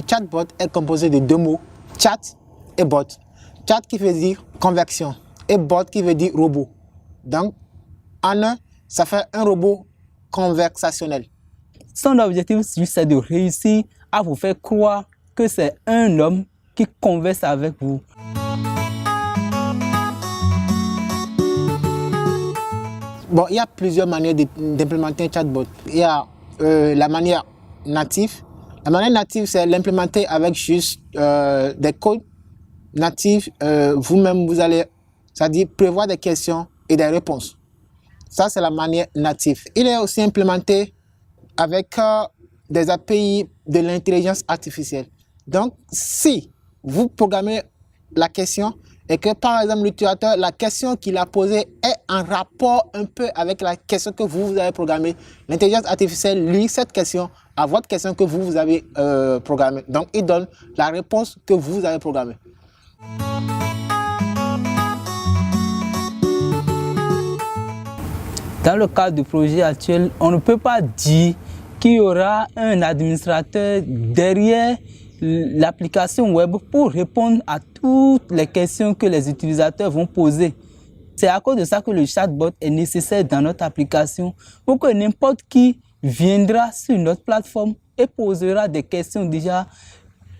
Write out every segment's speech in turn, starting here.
chatbot est composé de deux mots, chat et bot. Chat qui veut dire conversation et bot qui veut dire robot. Donc, en un, ça fait un robot conversationnel. Son objectif, c'est de réussir à vous faire croire que c'est un homme qui converse avec vous. Bon, il y a plusieurs manières d'implémenter un chatbot. Il y a la manière native. La manière native, c'est l'implémenter avec juste des codes natifs. Vous-même, vous allez, c'est-à-dire prévoir des questions et des réponses. Ça, c'est la manière native. Il est aussi implémenté avec des API de l'intelligence artificielle. Donc, si vous programmez la question et que, par exemple, l'utilisateur, la question qu'il a posée est en rapport un peu avec la question que vous avez programmée, l'intelligence artificielle lit cette question à votre question que vous avez programmée. Donc, il donne la réponse que vous avez programmée. Dans le cadre du projet actuel, on ne peut pas dire qu'il y aura un administrateur derrière l'application web pour répondre à toutes les questions que les utilisateurs vont poser. C'est à cause de ça que le chatbot est nécessaire dans notre application pour que n'importe qui viendra sur notre plateforme et posera des questions déjà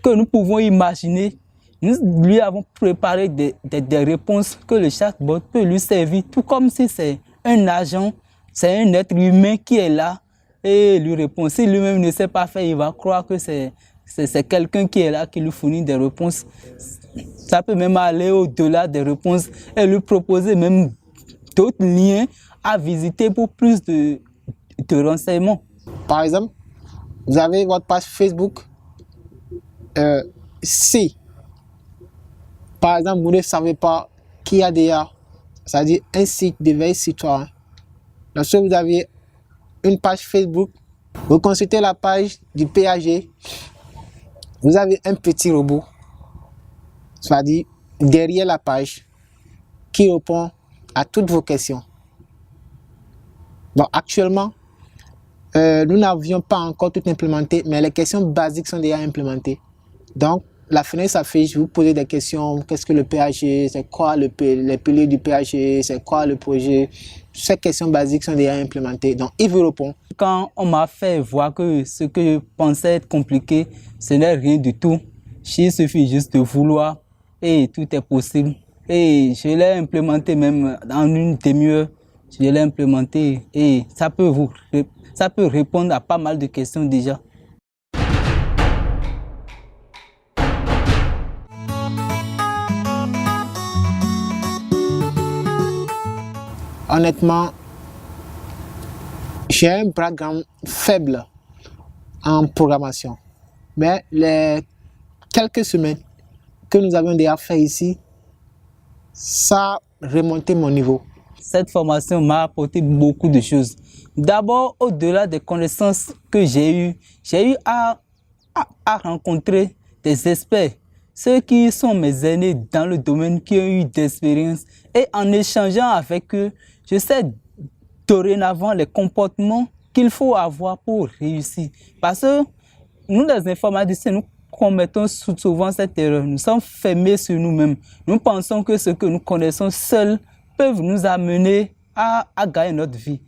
que nous pouvons imaginer. Nous lui avons préparé des réponses que le chatbot peut lui servir, tout comme si c'est un agent, c'est un être humain qui est là et lui répond. Si lui-même ne sait pas faire, il va croire que c'est quelqu'un qui est là, qui lui fournit des réponses. Ça peut même aller au-delà des réponses et lui proposer même d'autres liens à visiter pour plus de renseignements. Par exemple, vous avez votre page Facebook. Si, par exemple, vous ne savez pas qui a déjà, c'est-à-dire un site de veille citoyen. Lorsque vous avez une page Facebook, vous consultez la page du PAG, vous avez un petit robot, c'est-à-dire derrière la page, qui répond à toutes vos questions. Bon, actuellement, nous n'avions pas encore tout implémenté, mais les questions basiques sont déjà implémentées. Donc, la fenêtre s'affiche, vous posez des questions, qu'est-ce que le PAG, c'est quoi les piliers du PAG, c'est quoi le projet. Ces questions basiques sont déjà implémentées, donc il vous répond. Quand on m'a fait voir que ce que je pensais être compliqué, ce n'est rien du tout. Il suffit juste de vouloir et tout est possible. Et je l'ai implémenté même en une demi-heure. Je l'ai implémenté et ça peut répondre à pas mal de questions déjà. Honnêtement, j'ai un background faible en programmation. Mais les quelques semaines que nous avons déjà fait ici, ça a remonté mon niveau. Cette formation m'a apporté beaucoup de choses. D'abord, au-delà des connaissances que j'ai eu à rencontrer des experts, ceux qui sont mes aînés dans le domaine, qui ont eu d'expérience. Et en échangeant avec eux, je sais dorénavant les comportements qu'il faut avoir pour réussir. Parce que nous, les informaticiens, nous commettons souvent cette erreur. Nous sommes fermés sur nous-mêmes. Nous pensons que ce que nous connaissons seuls peuvent nous amener à gagner notre vie.